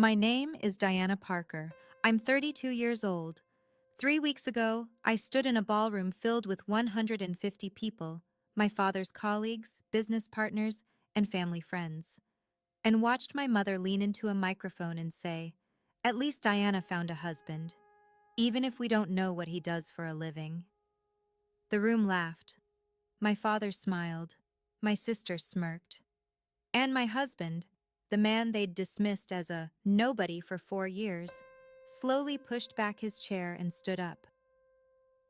My name is Diana Parker. I'm 32 years old. 3 weeks ago, I stood in a ballroom filled with 150 people, my father's colleagues, business partners, and family friends, and watched my mother lean into a microphone and say, "At least Diana found a husband, even if we don't know what he does for a living." The room laughed. My father smiled. My sister smirked. And my husband, the man they'd dismissed as a nobody for 4 years, slowly pushed back his chair and stood up.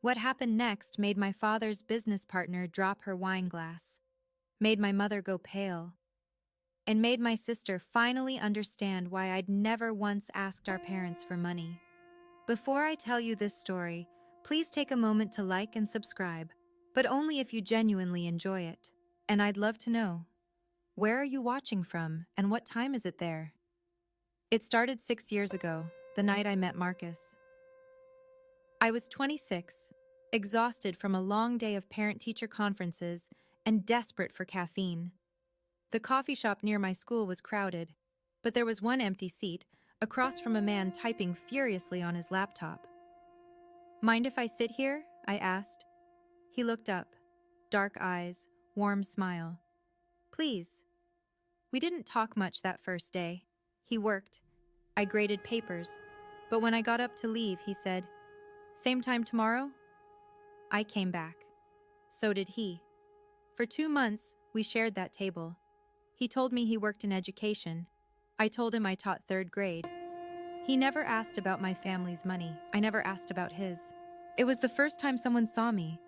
What happened next made my father's business partner drop her wine glass, made my mother go pale, and made my sister finally understand why I'd never once asked our parents for money. Before I tell you this story, please take a moment to like and subscribe, but only if you genuinely enjoy it. And I'd love to know, where are you watching from, and what time is it there? It started 6 years ago, the night I met Marcus. I was 26, exhausted from a long day of parent-teacher conferences and desperate for caffeine. The coffee shop near my school was crowded, but there was one empty seat, across from a man typing furiously on his laptop. "Mind if I sit here?" I asked. He looked up, dark eyes, warm smile. "Please." We didn't talk much that first day. He worked. I graded papers. But when I got up to leave, he said, "Same time tomorrow?" I came back. So did he. For 2 months, we shared that table. He told me he worked in education. I told him I taught third grade. He never asked about my family's money. I never asked about his. It was the first time someone saw me.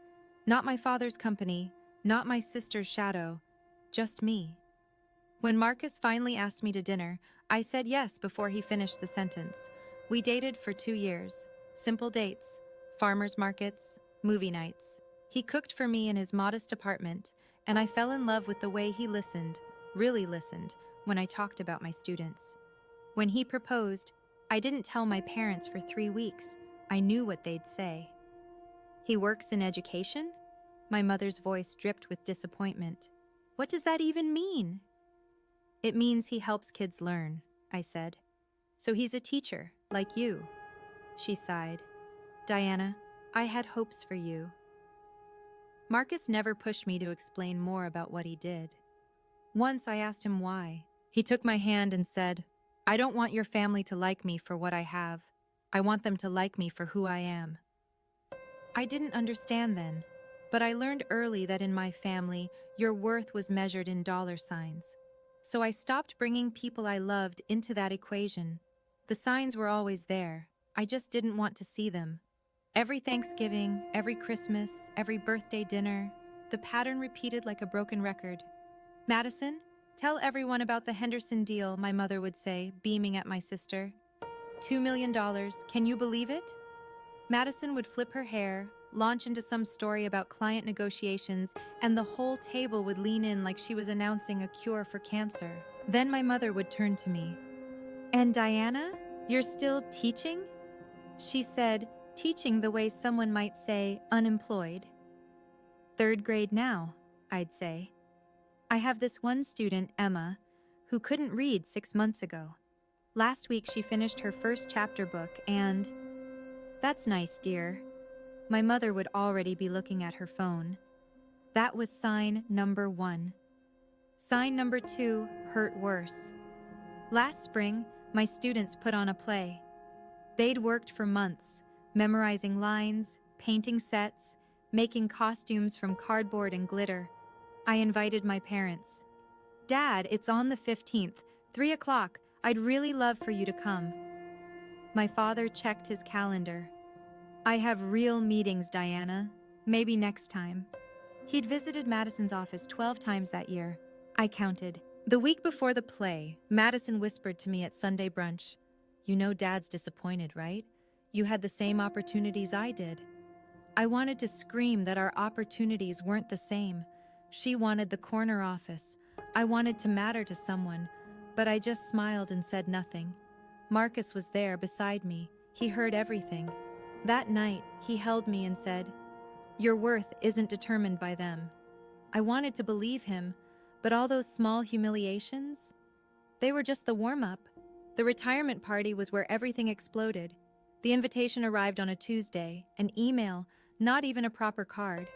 Not my father's company, not my sister's shadow, just me. When Marcus finally asked me to dinner, I said yes before he finished the sentence. We dated for 2 years. Simple dates, farmers markets, movie nights. He cooked for me in his modest apartment, and I fell in love with the way he listened, really listened, when I talked about my students. When he proposed, I didn't tell my parents for 3 weeks. I knew what they'd say. "He works in education?" My mother's voice dripped with disappointment. "What does that even mean?" "It means he helps kids learn," I said. "So he's a teacher, like you." She sighed. "Diana, I had hopes for you." Marcus never pushed me to explain more about what he did. Once I asked him why. He took my hand and said, "I don't want your family to like me for what I have. I want them to like me for who I am." I didn't understand then, but I learned early that in my family, your worth was measured in dollar signs. So I stopped bringing people I loved into that equation. The signs were always there. I just didn't want to see them. Every Thanksgiving, every Christmas, every birthday dinner, the pattern repeated like a broken record. "Madison, tell everyone about the Henderson deal," my mother would say, beaming at my sister. $2 million, can you believe it? Madison would flip her hair, launch into some story about client negotiations, and the whole table would lean in like she was announcing a cure for cancer. Then my mother would turn to me. "And Diana, you're still teaching?" She said, teaching the way someone might say unemployed. "Third grade now," I'd say. "I have this one student, Emma, who couldn't read 6 months ago. Last week she finished her first chapter book and..." "That's nice, dear." My mother would already be looking at her phone. That was sign number 1. Sign number 2 hurt worse. Last spring, my students put on a play. They'd worked for months, memorizing lines, painting sets, making costumes from cardboard and glitter. I invited my parents. "Dad, it's on the 15th, 3 o'clock. I'd really love for you to come." My father checked his calendar. "I have real meetings, Diana. Maybe next time." He'd visited Madison's office 12 times that year. I counted. The week before the play, Madison whispered to me at Sunday brunch, "You know Dad's disappointed, right? You had the same opportunities I did." I wanted to scream that our opportunities weren't the same. She wanted the corner office. I wanted to matter to someone, but I just smiled and said nothing. Marcus was there beside me. He heard everything. That night, he held me and said, "Your worth isn't determined by them." I wanted to believe him, but all those small humiliations, they were just the warm-up. The retirement party was where everything exploded. The invitation arrived on a Tuesday, an email, not even a proper card.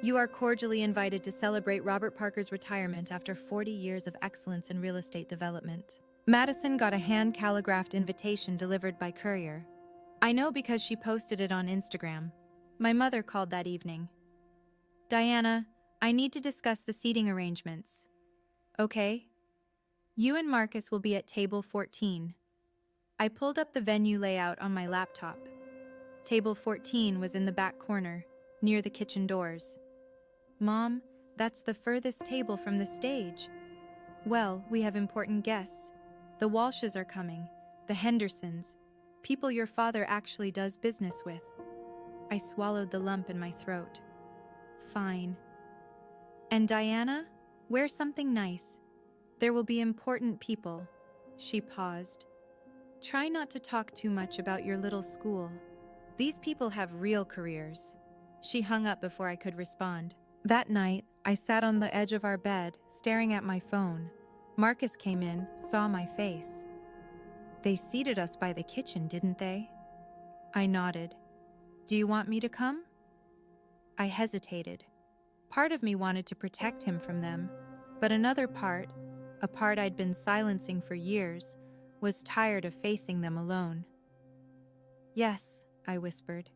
You are cordially invited to celebrate Robert Parker's retirement after 40 years of excellence in real estate development. Madison got a hand-calligraphed invitation delivered by courier. I know because she posted it on Instagram. My mother called that evening. Diana, I need to discuss the seating arrangements. Okay? You and Marcus will be at table 14. I pulled up the venue layout on my laptop. Table 14 was in the back corner, near the kitchen doors. Mom, that's the furthest table from the stage. Well, we have important guests. The Walshes are coming, the Hendersons, people your father actually does business with. I swallowed the lump in my throat. Fine. And Diana, wear something nice. There will be important people. She paused. Try not to talk too much about your little school. These people have real careers. She hung up before I could respond. That night, I sat on the edge of our bed, staring at my phone. Marcus came in, saw my face. They seated us by the kitchen, didn't they? I nodded. Do you want me to come? I hesitated. Part of me wanted to protect him from them, but another part, a part I'd been silencing for years, was tired of facing them alone. Yes, I whispered.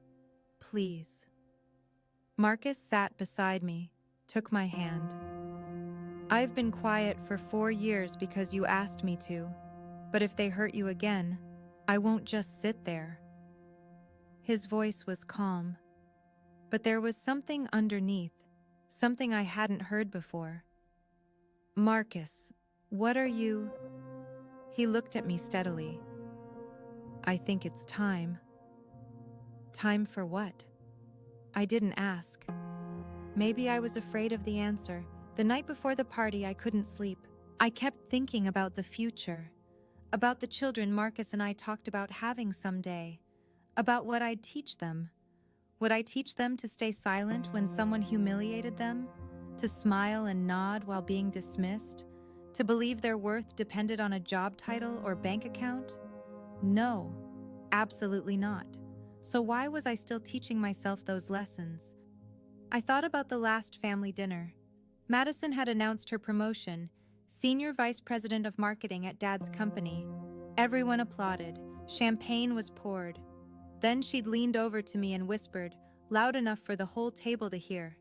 Please. Marcus sat beside me, took my hand. I've been quiet for 4 years because you asked me to, but if they hurt you again, I won't just sit there. His voice was calm, but there was something underneath, something I hadn't heard before. Marcus, what are you? He looked at me steadily. I think it's time. Time for what? I didn't ask. Maybe I was afraid of the answer. The night before the party, I couldn't sleep. I kept thinking about the future, about the children Marcus and I talked about having someday, about what I'd teach them. Would I teach them to stay silent when someone humiliated them? To smile and nod while being dismissed? To believe their worth depended on a job title or bank account? No, absolutely not. So why was I still teaching myself those lessons? I thought about the last family dinner. Madison had announced her promotion, Senior Vice President of Marketing at Dad's company. Everyone applauded. Champagne was poured. Then she'd leaned over to me and whispered, loud enough for the whole table to hear.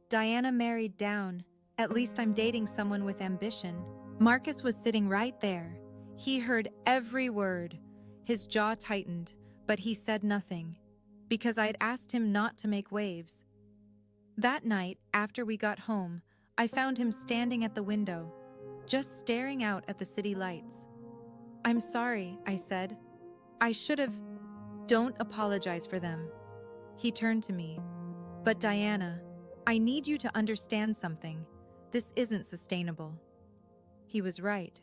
Diana married down. At least I'm dating someone with ambition. Marcus was sitting right there. He heard every word. His jaw tightened, but he said nothing, because I'd asked him not to make waves. That night, after we got home, I found him standing at the window, just staring out at the city lights. I'm sorry, I said. I should have. Don't apologize for them. He turned to me. But Diana, I need you to understand something. This isn't sustainable. He was right.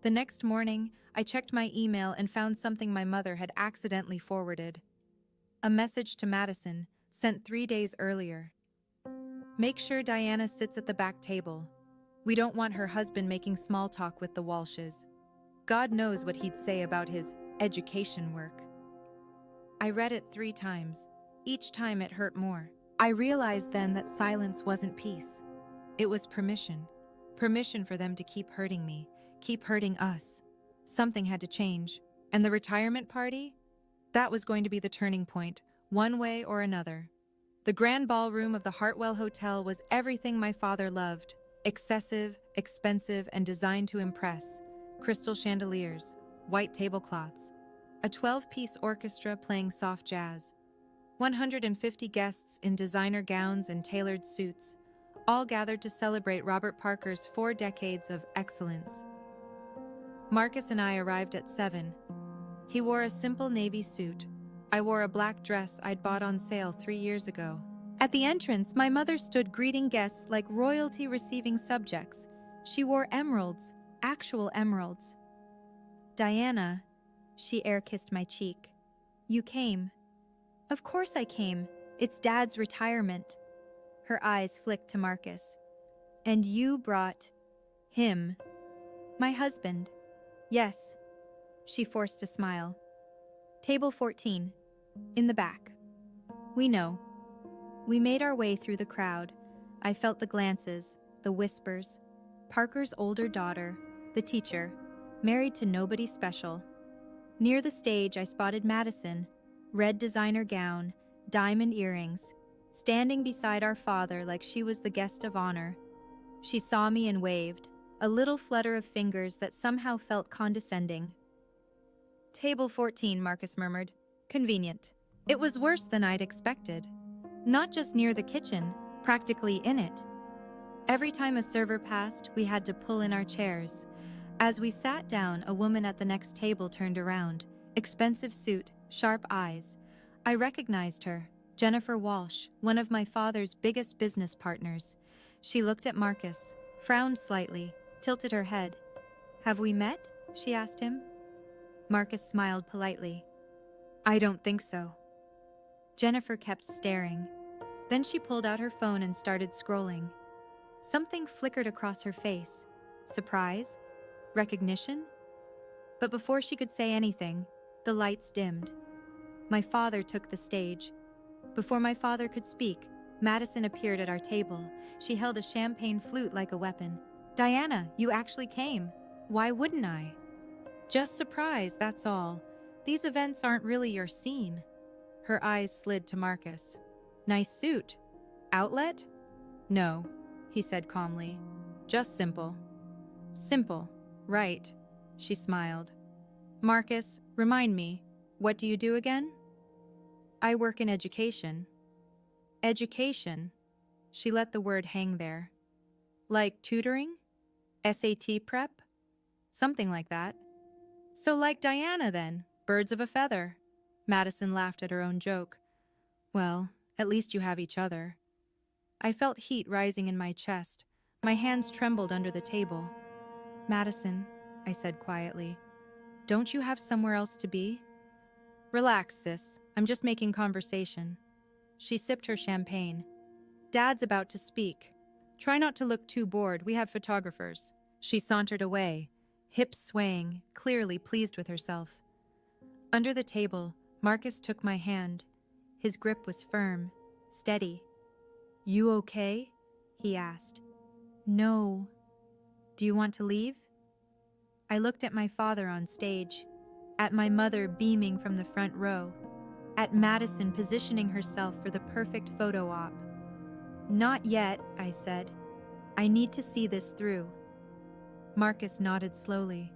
The next morning, I checked my email and found something my mother had accidentally forwarded. A message to Madison, sent 3 days earlier. Make sure Diana sits at the back table. We don't want her husband making small talk with the Walshes. God knows what he'd say about his education work. I read it 3 times. Each time it hurt more. I realized then that silence wasn't peace. It was permission. Permission for them to keep hurting me, keep hurting us. Something had to change. And the retirement party? That was going to be the turning point, one way or another. The grand ballroom of the Hartwell Hotel was everything my father loved. Excessive, expensive, and designed to impress. Crystal chandeliers, white tablecloths, a 12-piece orchestra playing soft jazz, 150 guests in designer gowns and tailored suits, all gathered to celebrate Robert Parker's 4 decades of excellence. Marcus and I arrived at 7. He wore a simple navy suit. I wore a black dress I'd bought on sale 3 years ago. At the entrance, my mother stood greeting guests like royalty receiving subjects. She wore emeralds, actual emeralds. Diana, she air-kissed my cheek. You came. Of course I came. It's Dad's retirement. Her eyes flicked to Marcus. And you brought him. My husband. Yes. She forced a smile. Table 14. In the back. We know. We made our way through the crowd. I felt the glances, the whispers. Parker's older daughter, the teacher, married to nobody special. Near the stage, I spotted Madison, red designer gown, diamond earrings, standing beside our father like she was the guest of honor. She saw me and waved, a little flutter of fingers that somehow felt condescending. Table 14, Marcus murmured. Convenient. It was worse than I'd expected. Not just near the kitchen, practically in it. Every time a server passed, we had to pull in our chairs. As we sat down, a woman at the next table turned around. Expensive suit, sharp eyes. I recognized her, Jennifer Walsh, one of my father's biggest business partners. She looked at Marcus, frowned slightly, tilted her head. "Have we met?" she asked him. Marcus smiled politely. "I don't think so." Jennifer kept staring. Then she pulled out her phone and started scrolling. Something flickered across her face. Surprise? Recognition? But before she could say anything, the lights dimmed. My father took the stage. Before my father could speak, Madison appeared at our table. She held a champagne flute like a weapon. "Diana, you actually came. Why wouldn't I?" "Just surprised, that's all. These events aren't really your scene." Her eyes slid to Marcus. "Nice suit. Outlet?" "No," he said calmly. "Just simple." "Simple, right," she smiled. "Marcus, remind me, what do you do again?" "I work in education." "Education?" She let the word hang there. "Like tutoring? SAT prep? Something like that." "So like Diana then, birds of a feather." Madison laughed at her own joke. "Well, at least you have each other." I felt heat rising in my chest. My hands trembled under the table. "Madison," I said quietly, "don't you have somewhere else to be?" "Relax, sis. I'm just making conversation." She sipped her champagne. "Dad's about to speak. Try not to look too bored. We have photographers." She sauntered away, hips swaying, clearly pleased with herself. Under the table, Marcus took my hand. His grip was firm, steady. "You okay?" he asked. "No." "Do you want to leave?" I looked at my father on stage, at my mother beaming from the front row, at Madison positioning herself for the perfect photo op. "Not yet," I said. "I need to see this through." Marcus nodded slowly.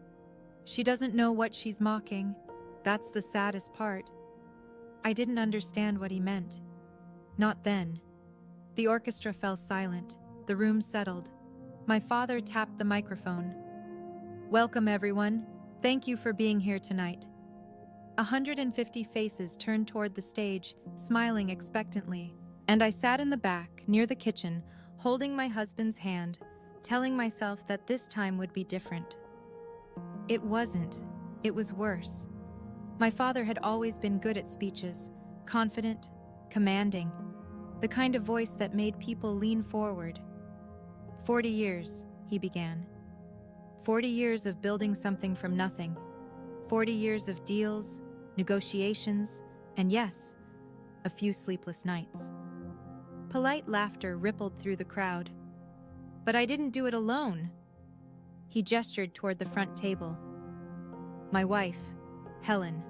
"She doesn't know what she's mocking. That's the saddest part." I didn't understand what he meant. Not then. The orchestra fell silent. The room settled. My father tapped the microphone. "Welcome, everyone. Thank you for being here tonight." 150 faces turned toward the stage, smiling expectantly, and I sat in the back, near the kitchen, holding my husband's hand, telling myself that this time would be different. It wasn't. It was worse. My father had always been good at speeches, confident, commanding, the kind of voice that made people lean forward. 40 years, he began. 40 years of building something from nothing. 40 years of deals, negotiations, and yes, a few sleepless nights. Polite laughter rippled through the crowd. "But I didn't do it alone." He gestured toward the front table. "My wife, Helen.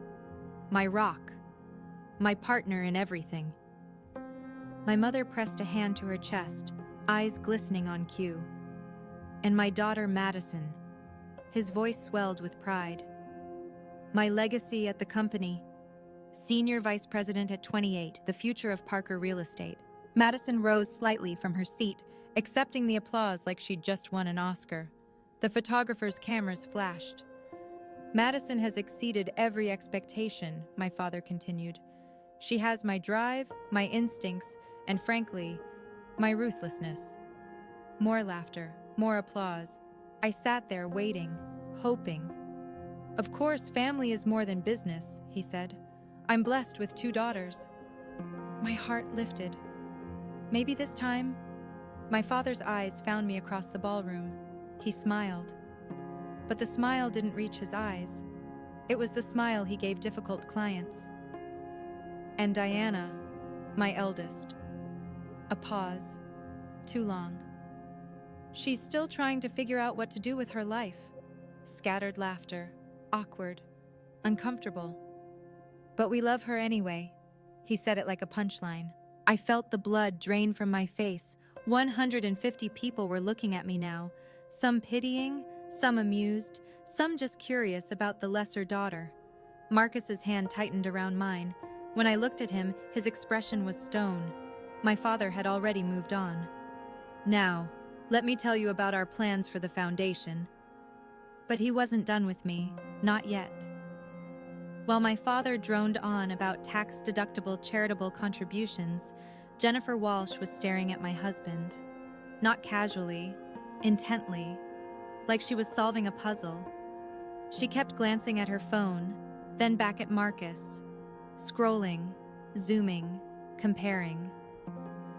My rock. My partner in everything." My mother pressed a hand to her chest, eyes glistening on cue. "And my daughter Madison." His voice swelled with pride. "My legacy at the company. Senior Vice President at 28, the future of Parker Real Estate." Madison rose slightly from her seat, accepting the applause like she'd just won an Oscar. The photographers' cameras flashed. "Madison has exceeded every expectation," my father continued. "She has my drive, my instincts, and frankly, my ruthlessness." More laughter, more applause. I sat there waiting, hoping. "Of course, family is more than business," he said. "I'm blessed with 2 daughters." My heart lifted. Maybe this time. My father's eyes found me across the ballroom. He smiled. But the smile didn't reach his eyes. It was the smile he gave difficult clients. And Diana, my eldest. A pause. Too long. She's still trying to figure out what to do with her life. Scattered laughter. Awkward. Uncomfortable. But we love her anyway. He said it like a punchline. I felt the blood drain from my face. 150 people were looking at me now. Some pitying, some amused, some just curious about the lesser daughter. Marcus's hand tightened around mine. When I looked at him, his expression was stone. My father had already moved on. Now, let me tell you about our plans for the foundation. But he wasn't done with me, not yet. While my father droned on about tax-deductible charitable contributions, Jennifer Walsh was staring at my husband. Not casually, intently, like she was solving a puzzle. She kept glancing at her phone, then back at Marcus, scrolling, zooming, comparing.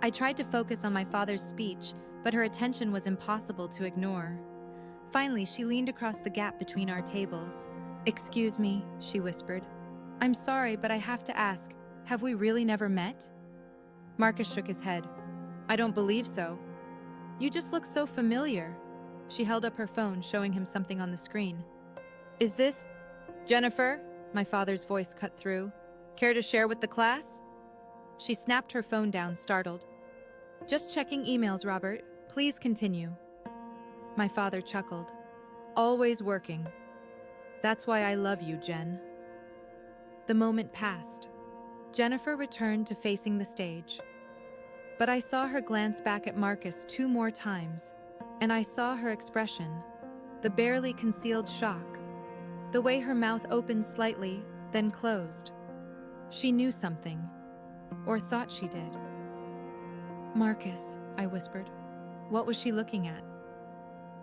I tried to focus on my father's speech, but her attention was impossible to ignore. Finally, she leaned across the gap between our tables. "Excuse me," she whispered. "I'm sorry, but I have to ask, have we really never met?" Marcus shook his head. "I don't believe so. You just look so familiar." She held up her phone, showing him something on the screen. "Is this Jennifer?" My father's voice cut through. "Care to share with the class?" She snapped her phone down, startled. "Just checking emails, Robert. Please continue." My father chuckled. "Always working. That's why I love you, Jen." The moment passed. Jennifer returned to facing the stage. But I saw her glance back at Marcus 2 more times, and I saw her expression, the barely concealed shock, the way her mouth opened slightly, then closed. She knew something, or thought she did. "Marcus," I whispered. What was she looking at?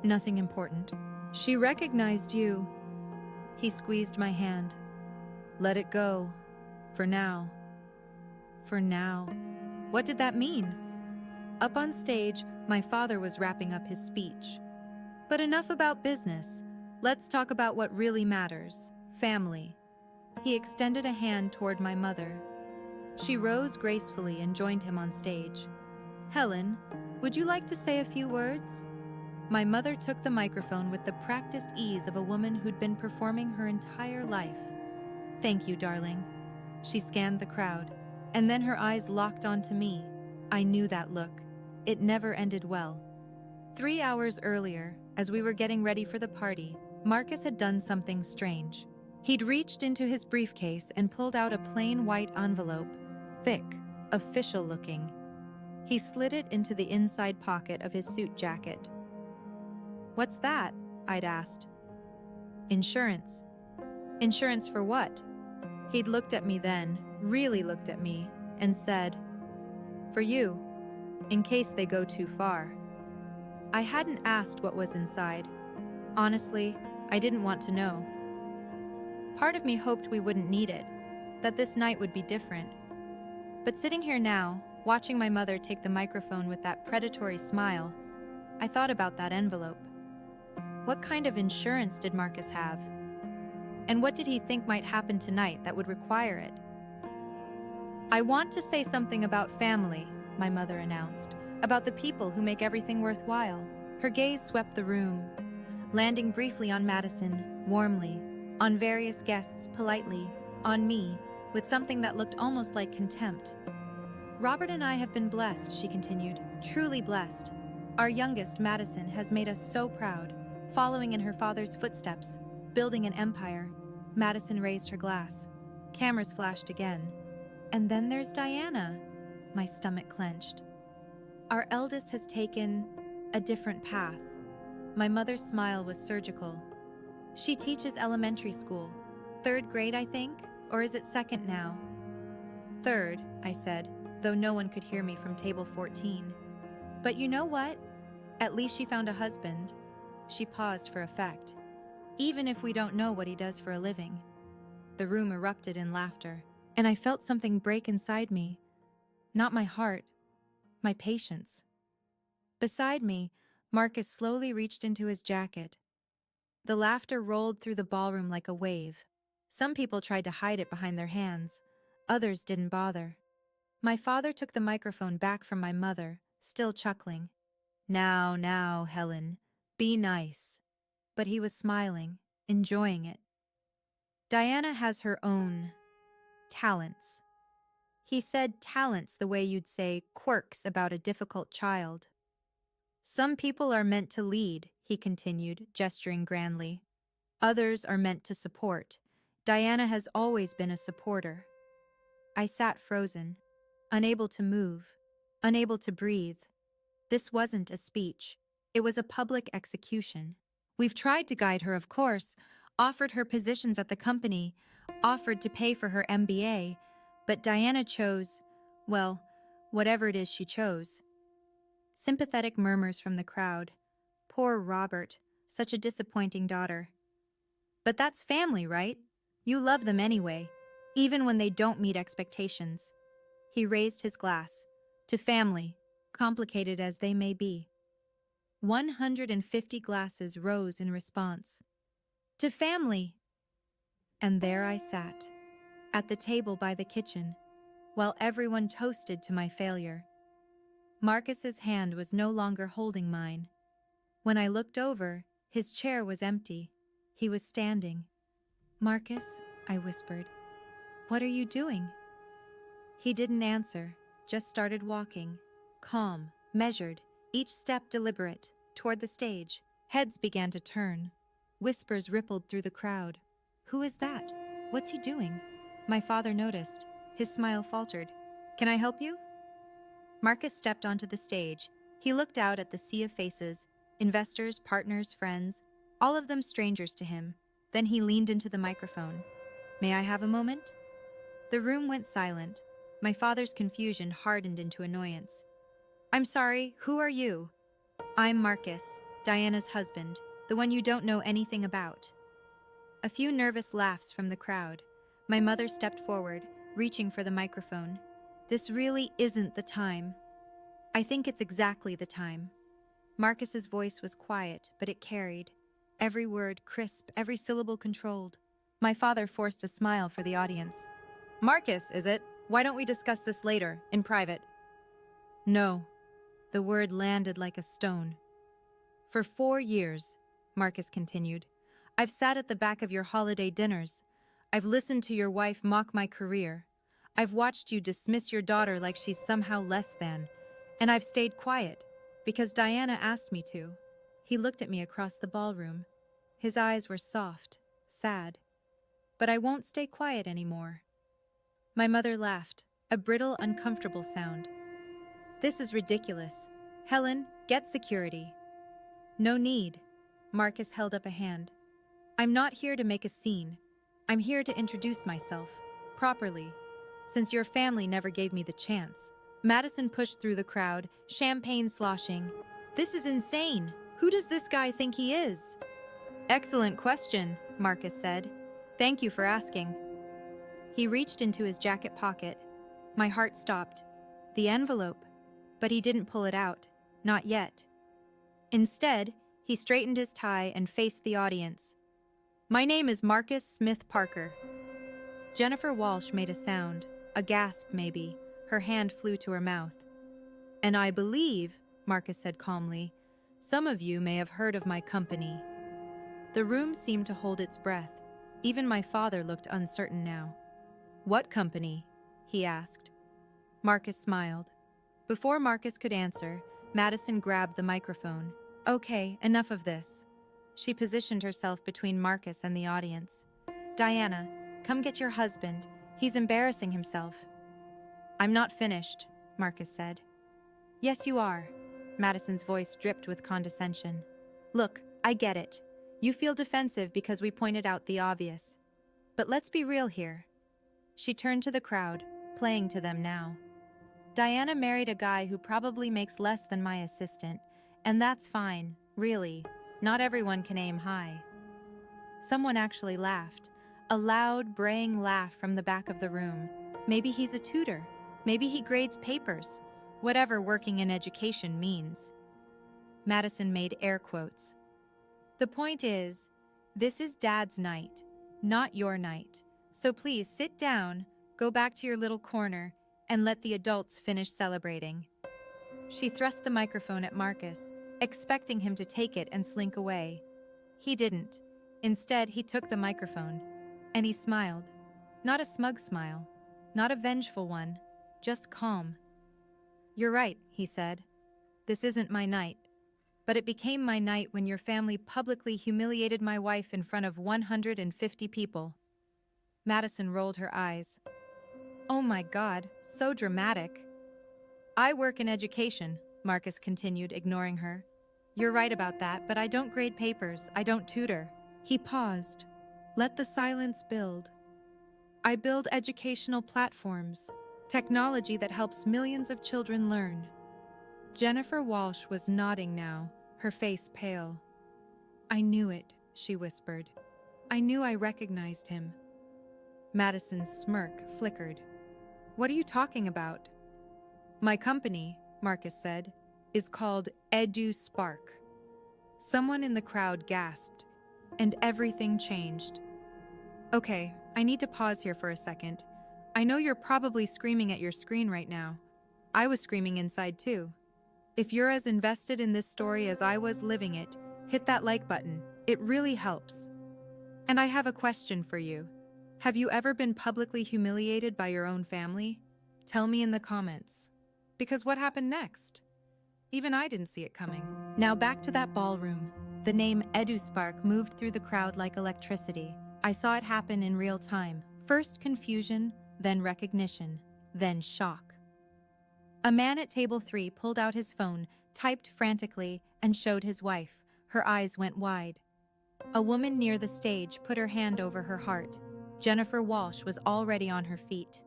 "Nothing important." "She recognized you." He squeezed my hand. "Let it go. For now." For now. What did that mean? Up on stage, my father was wrapping up his speech. But enough about business. Let's talk about what really matters. Family. He extended a hand toward my mother. She rose gracefully and joined him on stage. "Helen, would you like to say a few words?" My mother took the microphone with the practiced ease of a woman who'd been performing her entire life. "Thank you, darling." She scanned the crowd, and then her eyes locked onto me. I knew that look. It never ended well. 3 hours earlier, as we were getting ready for the party, Marcus had done something strange. He'd reached into his briefcase and pulled out a plain white envelope, thick, official-looking. He slid it into the inside pocket of his suit jacket. "What's that?" I'd asked. "Insurance." "Insurance for what?" He'd looked at me then, really looked at me, and said, "For you, in case they go too far." I hadn't asked what was inside. Honestly, I didn't want to know. Part of me hoped we wouldn't need it, that this night would be different. But sitting here now, watching my mother take the microphone with that predatory smile, I thought about that envelope. What kind of insurance did Marcus have? And what did he think might happen tonight that would require it? "I want to say something about family," my mother announced, "about the people who make everything worthwhile." Her gaze swept the room, landing briefly on Madison, warmly, on various guests, politely, on me, with something that looked almost like contempt. "Robert and I have been blessed," she continued, "truly blessed. Our youngest, Madison, has made us so proud, following in her father's footsteps, building an empire." Madison raised her glass. Cameras flashed again. "And then there's Diana." My stomach clenched. "Our eldest has taken a different path." My mother's smile was surgical. "She teaches elementary school. 3rd grade, I think? Or is it 2nd now?" "3rd," I said, though no one could hear me from table 14. "But you know what? At least she found a husband." She paused for effect. "Even if we don't know what he does for a living." The room erupted in laughter, and I felt something break inside me. Not my heart, my patience. Beside me, Marcus slowly reached into his jacket. The laughter rolled through the ballroom like a wave. Some people tried to hide it behind their hands. Others didn't bother. My father took the microphone back from my mother, still chuckling. Now, Helen, be nice. But he was smiling, enjoying it. Diana has her own talents. He said talents the way you'd say quirks about a difficult child. Some people are meant to lead, he continued, gesturing grandly. Others are meant to support. Diana has always been a supporter. I sat frozen, unable to move, unable to breathe. This wasn't a speech. It was a public execution. We've tried to guide her, of course, offered her positions at the company, offered to pay for her MBA, but Diana chose, well, whatever it is she chose. Sympathetic murmurs from the crowd. Poor Robert, such a disappointing daughter. But that's family, right? You love them anyway, even when they don't meet expectations. He raised his glass. To family, complicated as they may be. 150 glasses rose in response. To family! And there I sat, at the table by the kitchen, while everyone toasted to my failure. Marcus's hand was no longer holding mine. When I looked over, his chair was empty. He was standing. Marcus, I whispered, what are you doing? He didn't answer, just started walking, calm, measured, each step deliberate, toward the stage. Heads began to turn. Whispers rippled through the crowd. Who is that? What's he doing? My father noticed. His smile faltered. Can I help you? Marcus stepped onto the stage. He looked out at the sea of faces, investors, partners, friends, all of them strangers to him. Then he leaned into the microphone. May I have a moment? The room went silent. My father's confusion hardened into annoyance. I'm sorry, who are you? I'm Marcus, Diana's husband, the one you don't know anything about. A few nervous laughs from the crowd. My mother stepped forward, reaching for the microphone. This really isn't the time. I think it's exactly the time. Marcus's voice was quiet, but it carried. Every word crisp, every syllable controlled. My father forced a smile for the audience. Marcus, is it? Why don't we discuss this later, in private? No. The word landed like a stone. For 4 years, Marcus continued, I've sat at the back of your holiday dinners. I've listened to your wife mock my career. I've watched you dismiss your daughter like she's somehow less than. And I've stayed quiet, because Diana asked me to. He looked at me across the ballroom. His eyes were soft, sad. But I won't stay quiet anymore. My mother laughed, a brittle, uncomfortable sound. This is ridiculous. Helen, get security. No need. Marcus held up a hand. I'm not here to make a scene. I'm here to introduce myself, properly, since your family never gave me the chance. Madison pushed through the crowd, champagne sloshing. This is insane. Who does this guy think he is? Excellent question, Marcus said. Thank you for asking. He reached into his jacket pocket. My heart stopped. The envelope. But he didn't pull it out. Not yet. Instead, he straightened his tie and faced the audience. My name is Marcus Smith Parker. Jennifer Walsh made a sound, a gasp maybe. Her hand flew to her mouth. And I believe, Marcus said calmly, some of you may have heard of my company. The room seemed to hold its breath. Even my father looked uncertain now. What company? He asked. Marcus smiled. Before Marcus could answer, Madison grabbed the microphone. Okay, enough of this. She positioned herself between Marcus and the audience. Diana, come get your husband. He's embarrassing himself. I'm not finished, Marcus said. Yes, you are. Madison's voice dripped with condescension. Look, I get it. You feel defensive because we pointed out the obvious. But let's be real here. She turned to the crowd, playing to them now. Diana married a guy who probably makes less than my assistant, and that's fine, really. Not everyone can aim high. Someone actually laughed, a loud, braying laugh from the back of the room. Maybe he's a tutor. Maybe he grades papers. Whatever working in education means. Madison made air quotes. The point is, this is Dad's night. Not your night. So please sit down, go back to your little corner, and let the adults finish celebrating." She thrust the microphone at Marcus, expecting him to take it and slink away. He didn't. Instead, he took the microphone, and he smiled. Not a smug smile, not a vengeful one, just calm. "You're right," he said. "This isn't my night. But it became my night when your family publicly humiliated my wife in front of 150 people." Madison rolled her eyes. "Oh my God, so dramatic." "I work in education," Marcus continued, ignoring her. "You're right about that, but I don't grade papers, I don't tutor." He paused. Let the silence build. "I build educational platforms, technology that helps millions of children learn." Jennifer Walsh was nodding now, her face pale. "I knew it," she whispered. "I knew I recognized him." Madison's smirk flickered. "What are you talking about?" "My company," Marcus said, "is called EduSpark." Someone in the crowd gasped, and everything changed. "Okay, I need to pause here for a second. I know you're probably screaming at your screen right now. I was screaming inside too. If you're as invested in this story as I was living it, hit that like button. It really helps. And I have a question for you. Have you ever been publicly humiliated by your own family? Tell me in the comments. Because what happened next? Even I didn't see it coming." Now back to that ballroom. The name EduSpark moved through the crowd like electricity. I saw it happen in real time. First confusion, then recognition, then shock. A man at table 3 pulled out his phone, typed frantically, and showed his wife. Her eyes went wide. A woman near the stage put her hand over her heart. Jennifer Walsh was already on her feet.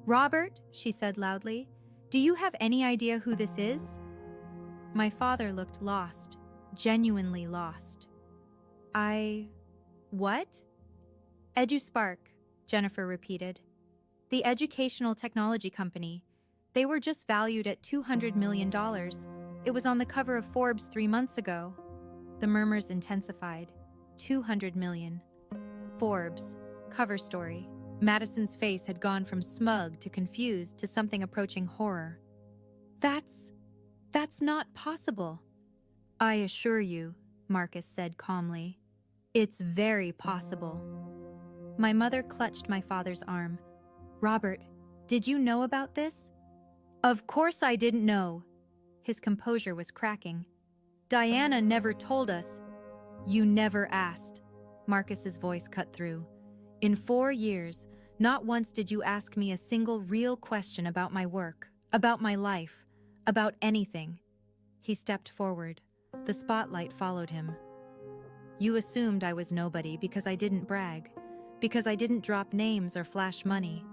"Robert," she said loudly, "do you have any idea who this is?" My father looked lost, genuinely lost. What?" "EduSpark," Jennifer repeated. "The educational technology company. They were just valued at $200 million. It was on the cover of Forbes 3 months ago." The murmurs intensified. 200 million. Forbes. Cover story. Madison's face had gone from smug to confused to something approaching horror. That's not possible." "I assure you," Marcus said calmly, "it's very possible." My mother clutched my father's arm. "Robert, did you know about this?" "Of course I didn't know." His composure was cracking. "Diana never told us." "You never asked." Marcus's voice cut through. "In 4 years, not once did you ask me a single real question about my work, about my life, about anything." He stepped forward. The spotlight followed him. "You assumed I was nobody because I didn't brag, because I didn't drop names or flash money,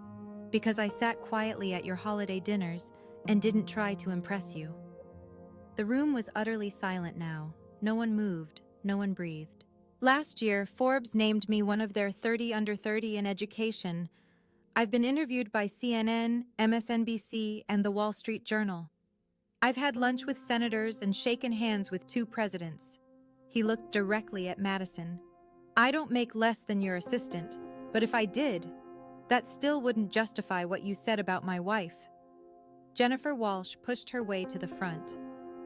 because I sat quietly at your holiday dinners and didn't try to impress you." The room was utterly silent now. No one moved, no one breathed. "Last year, Forbes named me one of their 30 under 30 in education. I've been interviewed by CNN, MSNBC, and the Wall Street Journal. I've had lunch with senators and shaken hands with 2 presidents." He looked directly at Madison. "I don't make less than your assistant, but if I did, that still wouldn't justify what you said about my wife." Jennifer Walsh pushed her way to the front.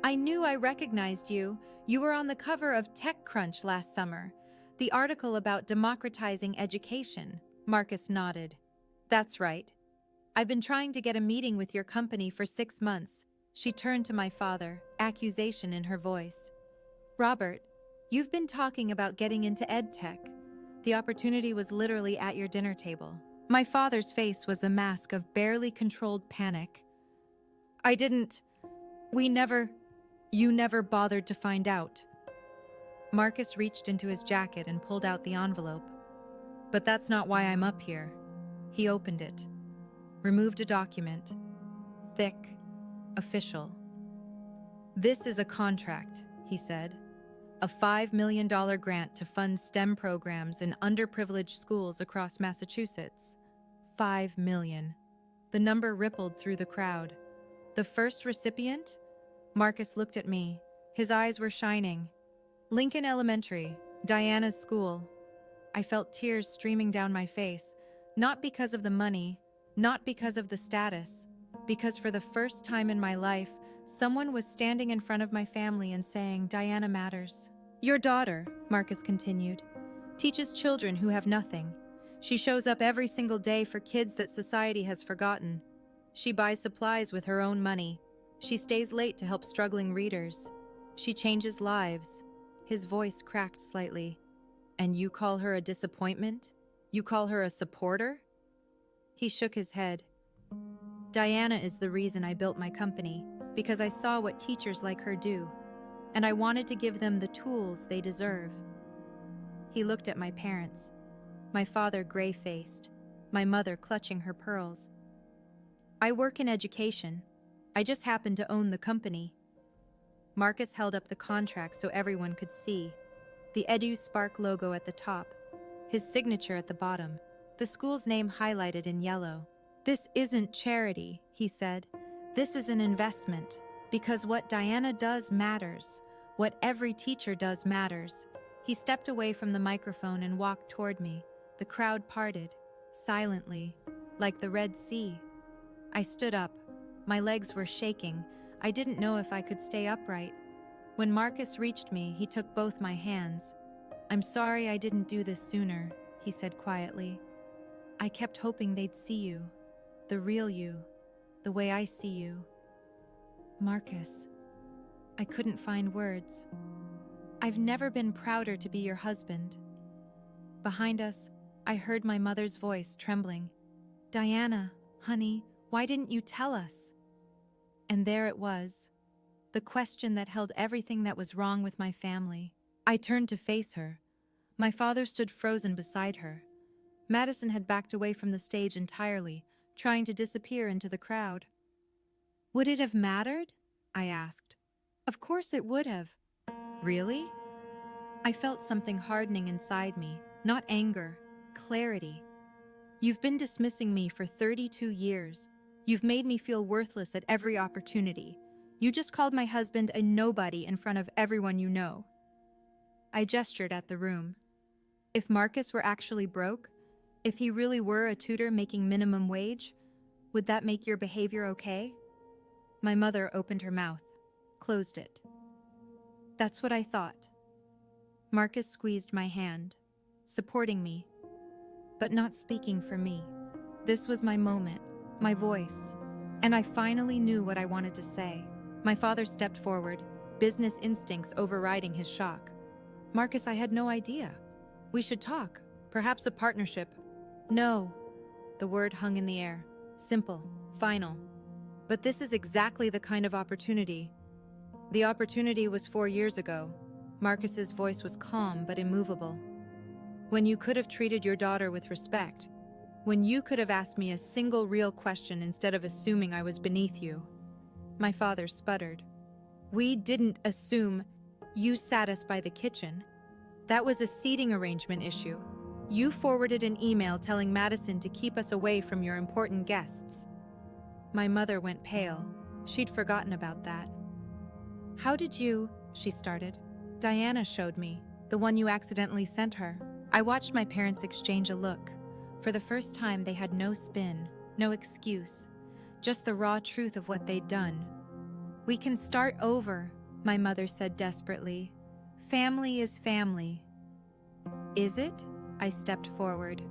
"I knew I recognized you. You were on the cover of TechCrunch last summer. The article about democratizing education." Marcus nodded. "That's right. I've been trying to get a meeting with your company for 6 months. She turned to my father, accusation in her voice. "Robert, you've been talking about getting into EdTech. The opportunity was literally at your dinner table." My father's face was a mask of barely controlled panic. "I didn't. You never bothered to find out." Marcus reached into his jacket and pulled out the envelope. "But that's not why I'm up here." He opened it, removed a document. Thick, official. "This is a contract," he said. "A $5 million grant to fund STEM programs in underprivileged schools across Massachusetts. 5 million. The number rippled through the crowd. "The first recipient?" Marcus looked at me. His eyes were shining. "Lincoln Elementary, Diana's school." I felt tears streaming down my face, not because of the money, not because of the status, because for the first time in my life, someone was standing in front of my family and saying, "Diana matters." "Your daughter," Marcus continued, "teaches children who have nothing. She shows up every single day for kids that society has forgotten. She buys supplies with her own money. She stays late to help struggling readers. She changes lives." His voice cracked slightly. "And you call her a disappointment? You call her a supporter?" He shook his head. "Diana is the reason I built my company, because I saw what teachers like her do, and I wanted to give them the tools they deserve." He looked at my parents, my father gray-faced, my mother clutching her pearls. "I work in education. I just happen to own the company." Marcus held up the contract so everyone could see. The EduSpark logo at the top, his signature at the bottom, the school's name highlighted in yellow. "This isn't charity," he said. "This is an investment, because what Diana does matters. What every teacher does matters." He stepped away from the microphone and walked toward me. The crowd parted, silently, like the Red Sea. I stood up. My legs were shaking. I didn't know if I could stay upright. When Marcus reached me, he took both my hands. "I'm sorry I didn't do this sooner," he said quietly. "I kept hoping they'd see you, the real you, the way I see you." "Marcus," I couldn't find words. "I've never been prouder to be your husband." Behind us, I heard my mother's voice trembling. "Diana, honey, why didn't you tell us?" And there it was, the question that held everything that was wrong with my family. I turned to face her. My father stood frozen beside her. Madison had backed away from the stage entirely, trying to disappear into the crowd. "Would it have mattered?" I asked. "Of course it would have." "Really?" I felt something hardening inside me, not anger, clarity. "You've been dismissing me for 32 years. You've made me feel worthless at every opportunity. You just called my husband a nobody in front of everyone you know." I gestured at the room. If Marcus were actually broke, if he really were a tutor making minimum wage, would that make your behavior okay? My mother opened her mouth, closed it. "That's what I thought." Marcus squeezed my hand, supporting me, but not speaking for me. This was my moment, my voice, and I finally knew what I wanted to say. My father stepped forward, business instincts overriding his shock. "Marcus, I had no idea. We should talk, perhaps a partnership." "No." The word hung in the air, simple, final. "But this is exactly the kind of opportunity." "The opportunity was 4 years ago." Marcus's voice was calm but immovable. "When you could have treated your daughter with respect. When you could have asked me a single real question instead of assuming I was beneath you." My father sputtered. "We didn't assume. You sat us by the kitchen. That was a seating arrangement issue. You forwarded an email telling Madison to keep us away from your important guests." My mother went pale. She'd forgotten about that. "How did you?" she started. "Diana showed me, the one you accidentally sent her." I watched my parents exchange a look. For the first time, they had no spin, no excuse, just the raw truth of what they'd done. "We can start over," my mother said desperately. "Family is family." "Is it?" I stepped forward.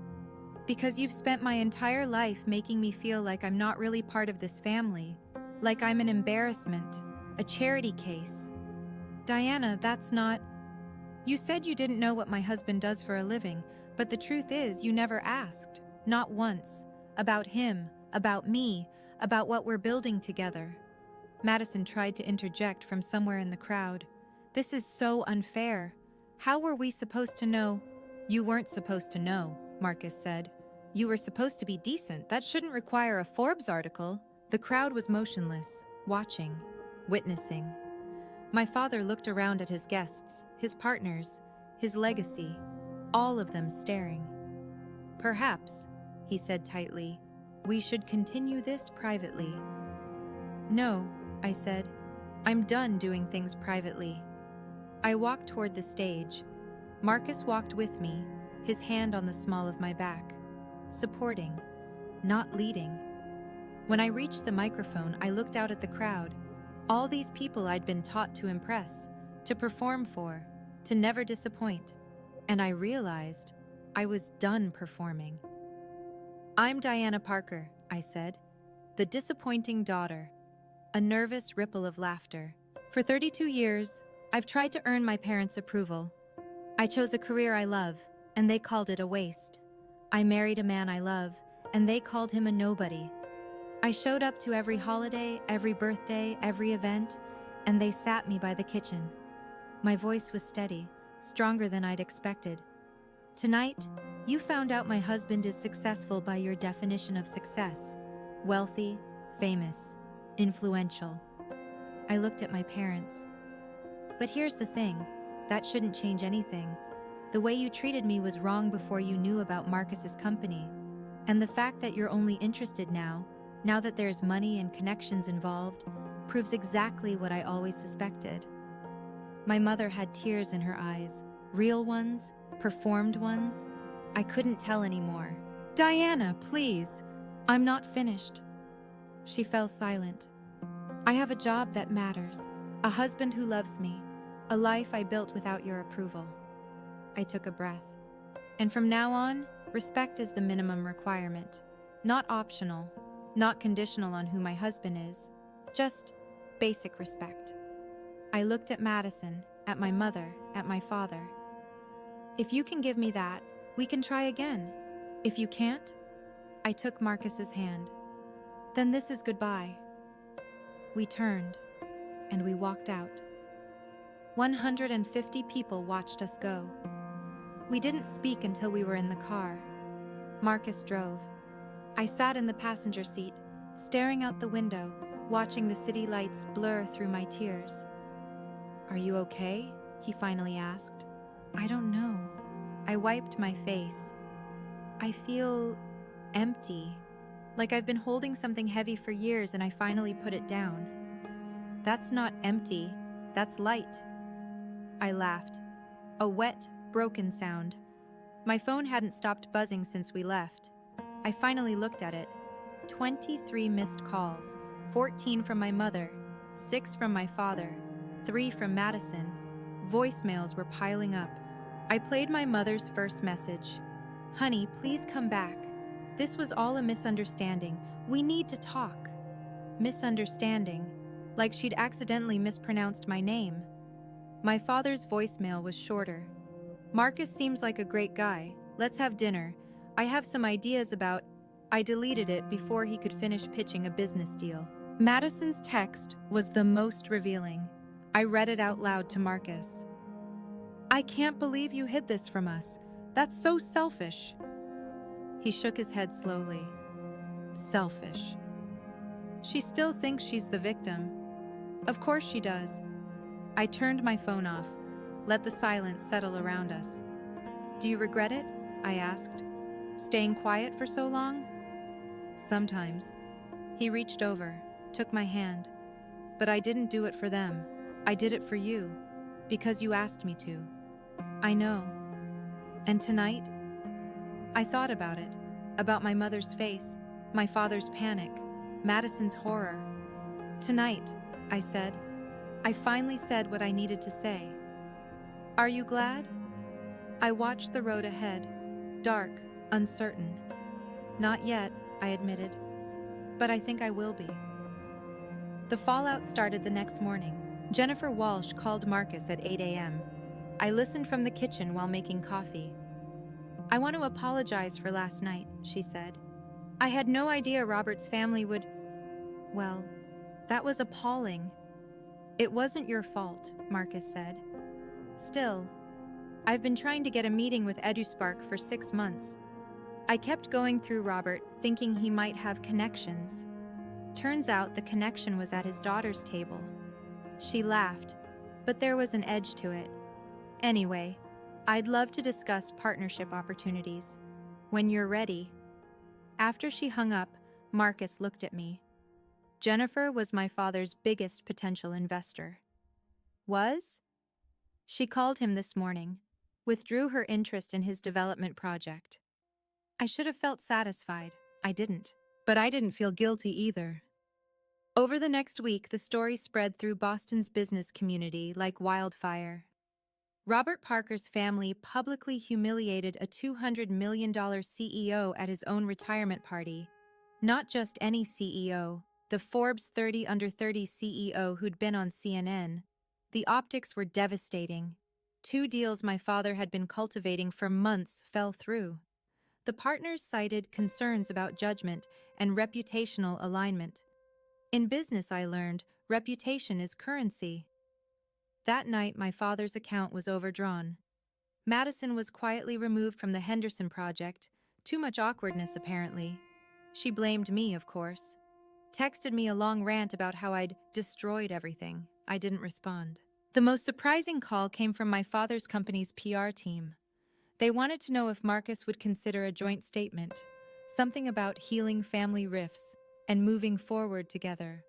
"Because you've spent my entire life making me feel like I'm not really part of this family, like I'm an embarrassment, a charity case." "Diana, that's not..." "You said you didn't know what my husband does for a living, but the truth is you never asked, not once, about him, about me, about what we're building together." Madison tried to interject from somewhere in the crowd. "This is so unfair. How were we supposed to know?" "You weren't supposed to know," Marcus said. "You were supposed to be decent. That shouldn't require a Forbes article." The crowd was motionless, watching, witnessing. My father looked around at his guests, his partners, his legacy, all of them staring. "Perhaps," he said tightly, "we should continue this privately." "No," I said. "I'm done doing things privately." I walked toward the stage. Marcus walked with me, his hand on the small of my back, supporting, not leading. When I reached the microphone, I looked out at the crowd. All these people I'd been taught to impress, to perform for, to never disappoint. And I realized I was done performing. "I'm Diana Parker," I said, "the disappointing daughter." A nervous ripple of laughter. "For 32 years, I've tried to earn my parents' approval. I chose a career I love, and they called it a waste. I married a man I love, and they called him a nobody. I showed up to every holiday, every birthday, every event, and they sat me by the kitchen." My voice was steady, stronger than I'd expected. "Tonight, you found out my husband is successful by your definition of success. Wealthy, famous, influential." I looked at my parents. "But here's the thing, that shouldn't change anything. The way you treated me was wrong before you knew about Marcus's company. And the fact that you're only interested now that there's money and connections involved, proves exactly what I always suspected." My mother had tears in her eyes, real ones, performed ones. I couldn't tell anymore. "Diana, please, I'm not finished." She fell silent. "I have a job that matters, a husband who loves me, a life I built without your approval." I took a breath. "And from now on, respect is the minimum requirement. Not optional, not conditional on who my husband is, just basic respect." I looked at Madison, at my mother, at my father. "If you can give me that, we can try again. If you can't," I took Marcus's hand, "then this is goodbye." We turned, and we walked out. 150 people watched us go. We didn't speak until we were in the car. Marcus drove. I sat in the passenger seat, staring out the window, watching the city lights blur through my tears. "Are you okay?" he finally asked. "I don't know." I wiped my face. "I feel empty, like I've been holding something heavy for years and I finally put it down." "That's not empty, that's light." I laughed. A wet, broken sound. My phone hadn't stopped buzzing since we left. I finally looked at it. 23 missed calls, 14 from my mother, 6 from my father, 3 from Madison. Voicemails were piling up. I played my mother's first message. "Honey, please come back. This was all a misunderstanding. We need to talk." Misunderstanding, like she'd accidentally mispronounced my name. My father's voicemail was shorter. "Marcus seems like a great guy. Let's have dinner. I have some ideas about..." I deleted it before he could finish pitching a business deal. Madison's text was the most revealing. I read it out loud to Marcus. "I can't believe you hid this from us. That's so selfish." He shook his head slowly. "Selfish. She still thinks she's the victim. Of course she does." I turned my phone off, let the silence settle around us. "Do you regret it?" I asked. "Staying quiet for so long?" "Sometimes." He reached over, took my hand. "But I didn't do it for them. I did it for you, because you asked me to." "I know." "And tonight?" I thought about it, about my mother's face, my father's panic, Madison's horror. "Tonight," I said. I finally said what I needed to say. "Are you glad?" I watched the road ahead, dark, uncertain. "Not yet," I admitted, "but I think I will be." The fallout started the next morning. Jennifer Walsh called Marcus at 8 a.m. I listened from the kitchen while making coffee. "I want to apologize for last night," she said. "I had no idea Robert's family would..." "Well, that was appalling." "It wasn't your fault," Marcus said. "Still, I've been trying to get a meeting with EduSpark for 6 months. I kept going through Robert, thinking he might have connections. Turns out the connection was at his daughter's table." She laughed, but there was an edge to it. "Anyway, I'd love to discuss partnership opportunities. When you're ready." After she hung up, Marcus looked at me. Jennifer was my father's biggest potential investor. Was? She called him this morning. withdrew her interest in his development project. I should have felt satisfied. I didn't. But I didn't feel guilty either. Over the next week, the story spread through Boston's business community like wildfire. Robert Parker's family publicly humiliated a $200 million CEO at his own retirement party. Not just any CEO, the Forbes 30 Under 30 CEO who'd been on CNN. The optics were devastating. Two deals my father had been cultivating for months fell through. The partners cited concerns about judgment and reputational alignment. In business, I learned, reputation is currency. That night, my father's account was overdrawn. Madison was quietly removed from the Henderson project. Too much awkwardness, apparently. She blamed me, of course. Texted me a long rant about how I'd destroyed everything. I didn't respond. The most surprising call came from my father's company's PR team. They wanted to know if Marcus would consider a joint statement, something about healing family rifts and moving forward together.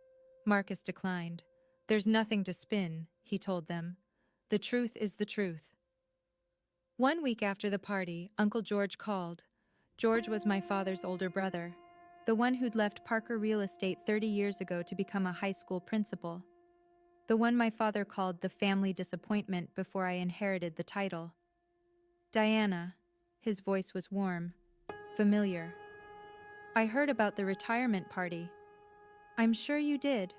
Marcus declined. There's nothing to spin, he told them. The truth is the truth. 1 week after the party, Uncle George called. George was my father's older brother, the one who'd left Parker Real Estate 30 years ago to become a high school principal. The one my father called the family disappointment before I inherited the title. Diana, his voice was warm, familiar. I heard about the retirement party. I'm sure you did.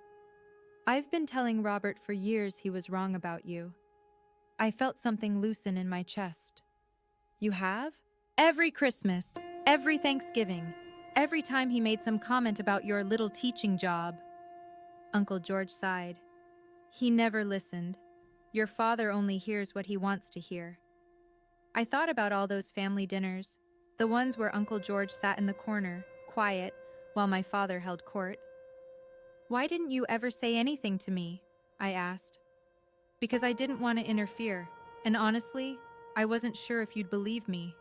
I've been telling Robert for years he was wrong about you. I felt something loosen in my chest. You have? Every Christmas, every Thanksgiving, every time he made some comment about your little teaching job. Uncle George sighed. He never listened. Your father only hears what he wants to hear. I thought about all those family dinners, the ones where Uncle George sat in the corner, quiet, while my father held court. Why didn't you ever say anything to me? I asked. Because I didn't want to interfere, and honestly, I wasn't sure if you'd believe me.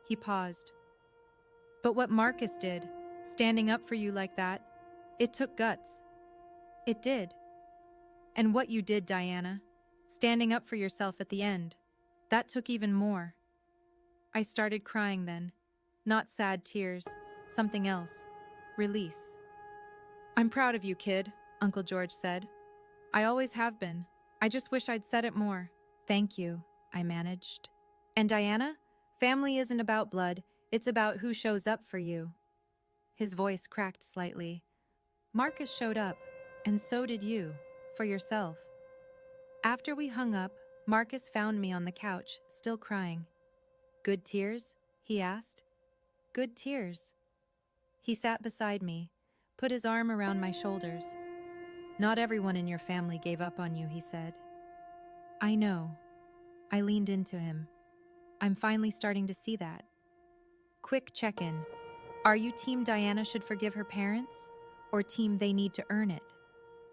He paused. But what Marcus did, standing up for you like that, it took guts. It did. And what you did, Diana, standing up for yourself at the end, that took even more. I started crying then. Not sad tears, something else. Release. I'm proud of you, kid, Uncle George said. I always have been. I just wish I'd said it more. Thank you, I managed. And Diana, family isn't about blood, it's about who shows up for you. His voice cracked slightly. Marcus showed up, and so did you, for yourself. After we hung up, Marcus found me on the couch, still crying. Good tears? He asked. Good tears. He sat beside me, put his arm around my shoulders. Not everyone in your family gave up on you, he said. I know. I leaned into him. I'm finally starting to see that. Quick check-in. Are you team Diana should forgive her parents, or team they need to earn it?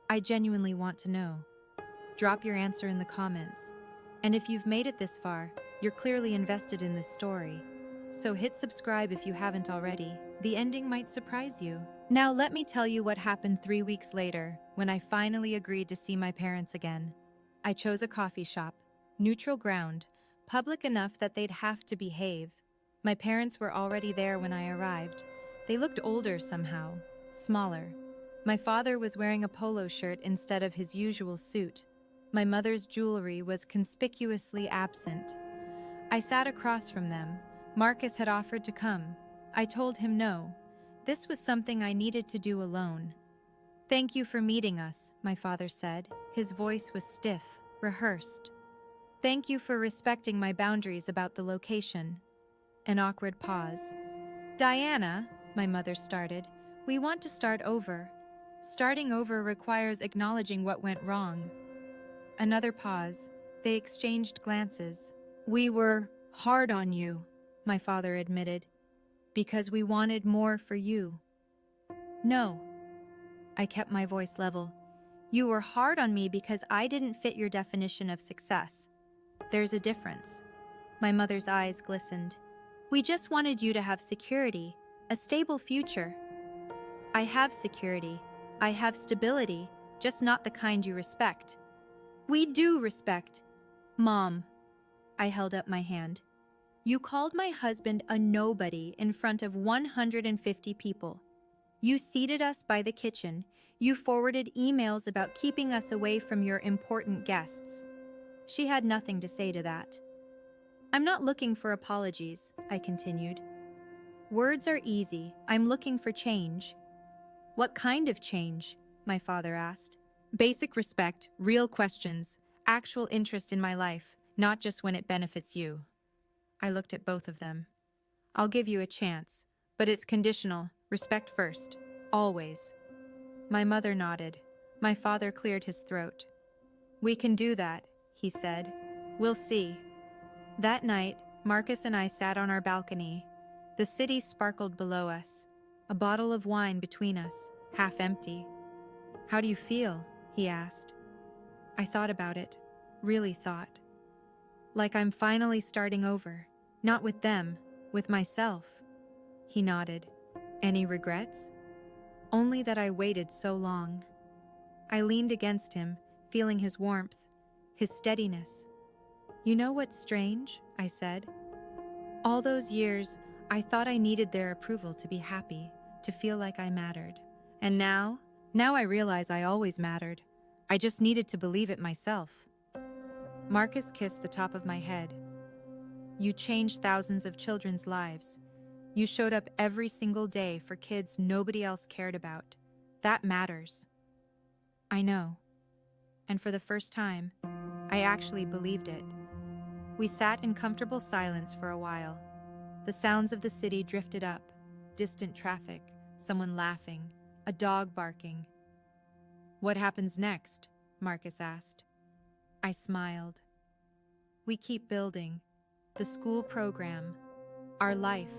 I genuinely want to know. Drop your answer in the comments. And if you've made it this far, you're clearly invested in this story. So hit subscribe if you haven't already. The ending might surprise you. Now let me tell you what happened 3 weeks later, when I finally agreed to see my parents again. I chose a coffee shop, neutral ground, public enough that they'd have to behave. My parents were already there when I arrived. They looked older somehow, smaller. My father was wearing a polo shirt instead of his usual suit. My mother's jewelry was conspicuously absent. I sat across from them. Marcus had offered to come. I told him no. This was something I needed to do alone. Thank you for meeting us, my father said. His voice was stiff, rehearsed. Thank you for respecting my boundaries about the location. An awkward pause. Diana, my mother started, we want to start over. Starting over requires acknowledging what went wrong. Another pause. They exchanged glances. We were hard on you, my father admitted, because we wanted more for you. No. I kept my voice level. You were hard on me because I didn't fit your definition of success. There's a difference. My mother's eyes glistened. We just wanted you to have security, a stable future. I have security. I have stability, just not the kind you respect. We do respect. Mom. I held up my hand. You called my husband a nobody in front of 150 people. You seated us by the kitchen. You forwarded emails about keeping us away from your important guests. She had nothing to say to that. I'm not looking for apologies, I continued. Words are easy. I'm looking for change. What kind of change? My father asked. Basic respect, real questions, actual interest in my life, not just when it benefits you. I looked at both of them. I'll give you a chance, but it's conditional. Respect first. Always. My mother nodded. My father cleared his throat. We can do that, he said. We'll see. That night, Marcus and I sat on our balcony. The city sparkled below us. A bottle of wine between us, half empty. How do you feel? He asked. I thought about it. Really thought. Like I'm finally starting over. Not with them, with myself. He nodded. Any regrets? Only that I waited so long. I leaned against him, feeling his warmth, his steadiness. You know what's strange? I said. All those years, I thought I needed their approval to be happy, to feel like I mattered. And now I realize I always mattered. I just needed to believe it myself. Marcus kissed the top of my head. You changed thousands of children's lives. You showed up every single day for kids nobody else cared about. That matters. I know. And for the first time, I actually believed it. We sat in comfortable silence for a while. The sounds of the city drifted up. Distant traffic, someone laughing, a dog barking. What happens next? Marcus asked. I smiled. We keep building. The school program. Our life.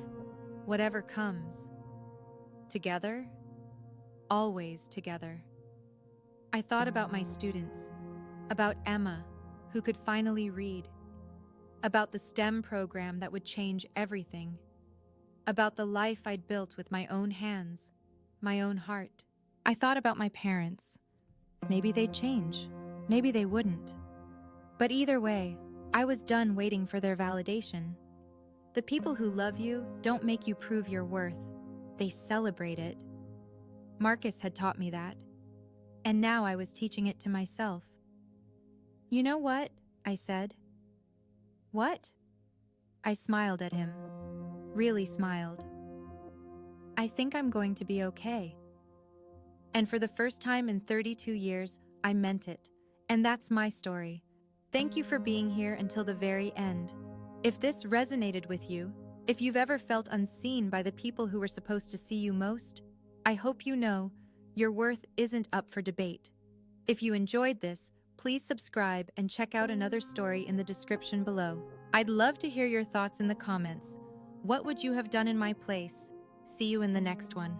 Whatever comes. Together? Always together. I thought about my students. About Emma, who could finally read. About the STEM program that would change everything. About the life I'd built with my own hands, my own heart. I thought about my parents. Maybe they'd change. Maybe they wouldn't. But either way, I was done waiting for their validation. The people who love you don't make you prove your worth. They celebrate it. Marcus had taught me that. And now I was teaching it to myself. You know what? I said. What? I smiled at him. Really smiled. I think I'm going to be okay. And for the first time in 32 years, I meant it. And that's my story. Thank you for being here until the very end. If this resonated with you, if you've ever felt unseen by the people who were supposed to see you most, I hope you know your worth isn't up for debate. If you enjoyed this, please subscribe and check out another story in the description below. I'd love to hear your thoughts in the comments. What would you have done in my place? See you in the next one.